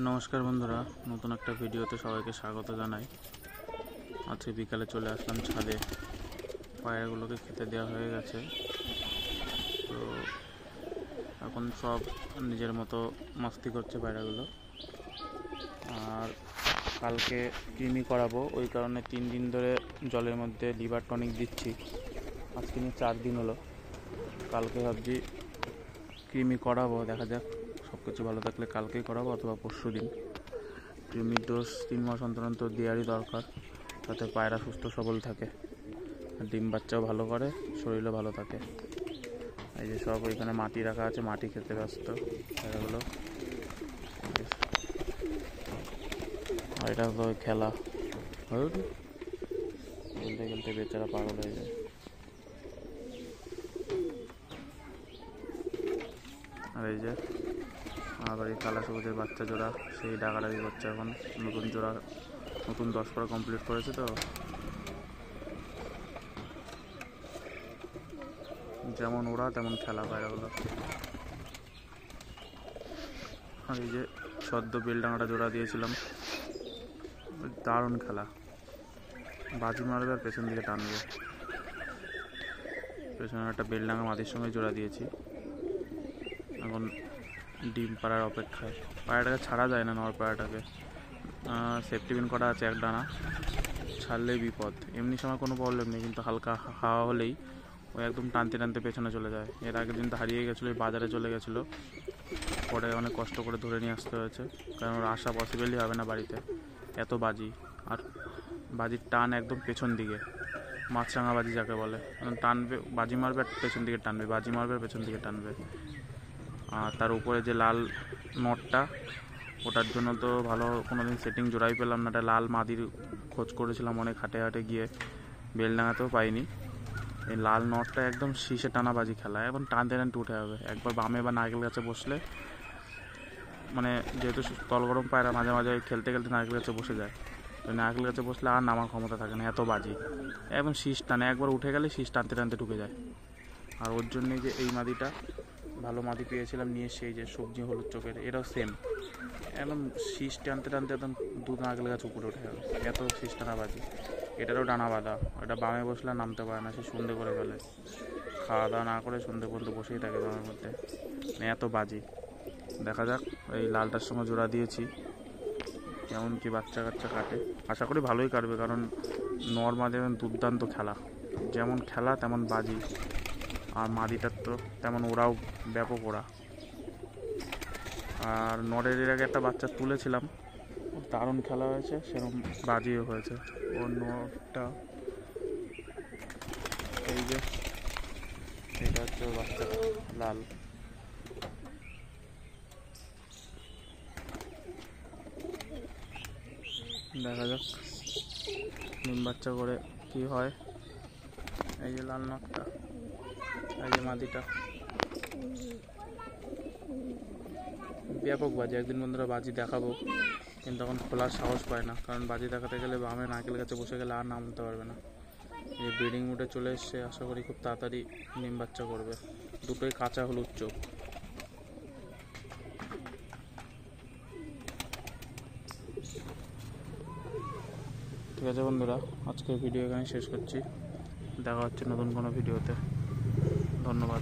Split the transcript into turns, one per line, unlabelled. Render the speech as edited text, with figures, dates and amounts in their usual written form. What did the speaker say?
নমস্কার বন্ধুরা, নতুন একটা ভিডিওতে সবাইকে স্বাগত জানাই। আজকে বিকালে চলে আসলাম ছাদে। পায়রাগুলোকে খেতে দেওয়া হয়ে গেছে, তো এখন সব নিজের মতো মাস্তি করছে পায়রাগুলো। আর কালকে কৃমি করাবো, ওই কারণে 3 দিন ধরে জলের মধ্যে লিভার টনিক দিচ্ছি। আজকে নিয়ে 4 দিন হলো। কালকে ভাবছি কৃমি করাবো, দেখা যাক সব কিছু ভালো থাকলে কালকেই করাবো অথবা পরশু দিন। কৃমির ডোজ 3 মাস অন্তর অন্তর দেওয়ারই দরকার, যাতে পায়রা সুস্থ সবল থাকে, ডিম বাচ্চাও ভালো করে, শরীরও ভালো থাকে। এই যে সব ওইখানে মাটি রাখা আছে, মাটি খেতে ব্যস্ত পায়রাগুলো। আর এটা তো খেলা, খেলতে খেলতে বেচারা পাগল হয়ে যায়। আর এই যে আবার এই কালা সবুজের বাচ্চা জোড়া সেই ডাকাডাকি করছে। এখন নতুন জোড়া, নতুন 10 পড়া কমপ্লিট করেছে, তো যেমন ওরা তেমন খেলা পায়রাগুলো। আর এই যে সদ্য বেলডাঙাটা জোড়া দিয়েছিলাম, দারুণ খেলা। বাজি মারবে আর পেছন দিকে টানবে। পেছনে একটা বেলডাঙা মাটির সঙ্গে জোড়া দিয়েছি, এখন ডিম পাড়ার অপেক্ষায়। পায়রাটাকে ছাড়া যায় না, নর পায়রাটাকে সেফটি পিন করা আছে এক ডানা, ছাড়লেই বিপদ। এমনি সময় কোনো প্রবলেম নেই, কিন্তু হালকা হাওয়া হলেই ও একদম টানতে টানতে পেছনে চলে যায়। এর আগের দিন তো হারিয়ে গেছিলো, বাজারে চলে গেছিলো, পরে অনেক কষ্ট করে ধরে নিয়ে আসতে হয়েছে, কারণ ওর আসা পসিবলই হবে না বাড়িতে, এত বাজি। আর বাজির টান একদম পেছন দিকে, মাছরাঙা বাজি যাকে বলে, টানবে বাজি মারবে আর পেছন দিকে টানবে, বাজি মারবে আর পেছন দিকে টানবে। আর তার উপরে যে লাল নটটা, ওটার জন্য তো ভালো কোনোদিন সেটিং জোড়াই পেলাম না। একটা লাল মাদির খোঁজ করেছিলাম অনেক হাটে হাটে গিয়ে, বেলডাঙাতেও পাইনি। এই লাল নটটা একদম শীষে টানা বাজি খেলা, এখন টানতে টানতে উঠে যাবে। একবার বামে বা নারকেল গাছে বসলে, মানে যেহেতু তল গরম পায়রা মাঝে মাঝে খেলতে খেলতে নারকেল গাছে বসে যায়, তো নারকেল গাছে বসলে আর নামার ক্ষমতা থাকে না, এত বাজি। একদম শীষ টানে, একবার উঠে গেলে শীষ টানতে টানতে ঢুকে যায়। আর ওর জন্যই যে এই মাদিটা, ভালো মাদি পেয়েছিলাম নিয়ে, সেই যে সবজি হলুদ চোখের, এটাও সেম, একদম শীষ টানতে টানতে একদম 2 নারকেল গাছ উপরে উঠে যাবে, এত শীষ টানা বাজি। এটারও ডানা বাঁধা, এটা বামে বসলে নামতে পারে না, সে সন্ধে করে ফেলে, খাওয়া দাওয়া না করে সন্ধে পর্যন্ত বসেই থাকে বামের মধ্যে, এত বাজি। দেখা যাক, এই লালটার সঙ্গে জোড়া দিয়েছি, কেমন কি বাচ্চা কাচ্চা কাটে। আশা করি ভালোই কাটবে, কারণ নর মাদি দুর্দান্ত খেলা, যেমন খেলা তেমন বাজি। আর মাদিটার তো তেমন ওরাও ব্যাপক ওরা। আর নরের এর আগে একটা বাচ্চা তুলেছিলাম, দারুণ খেলা হয়েছে, সেরকম বাজিও হয়েছে। ওর নরটা এই যে, এটা হচ্ছে ওর বাচ্চা লাল। দেখা যাক ডিম বাচ্চা করে কি হয়। এই যে লাল নটটা, এই যে মাদিটা, ব্যাপক বাজি। একদিন বন্ধুরা বাজি দেখাবো, কিন্তু এখন খোলার সাহস পায় না, কারণ বাজি দেখাতে গেলে বামে নারকেল গাছে বসে গেলে আর নামতে পারবে না। এই ব্রিডিং মুডে চলে এসছে, আশা করি খুব তাড়াতাড়ি ডিম বাচ্চা করবে। দুটোই কাঁচা হলুদ চোখ। ঠিক আছে বন্ধুরা, আজকের ভিডিও এখানে শেষ করছি। দেখা হচ্ছে নতুন কোনো ভিডিওতে। ধন্যবাদ।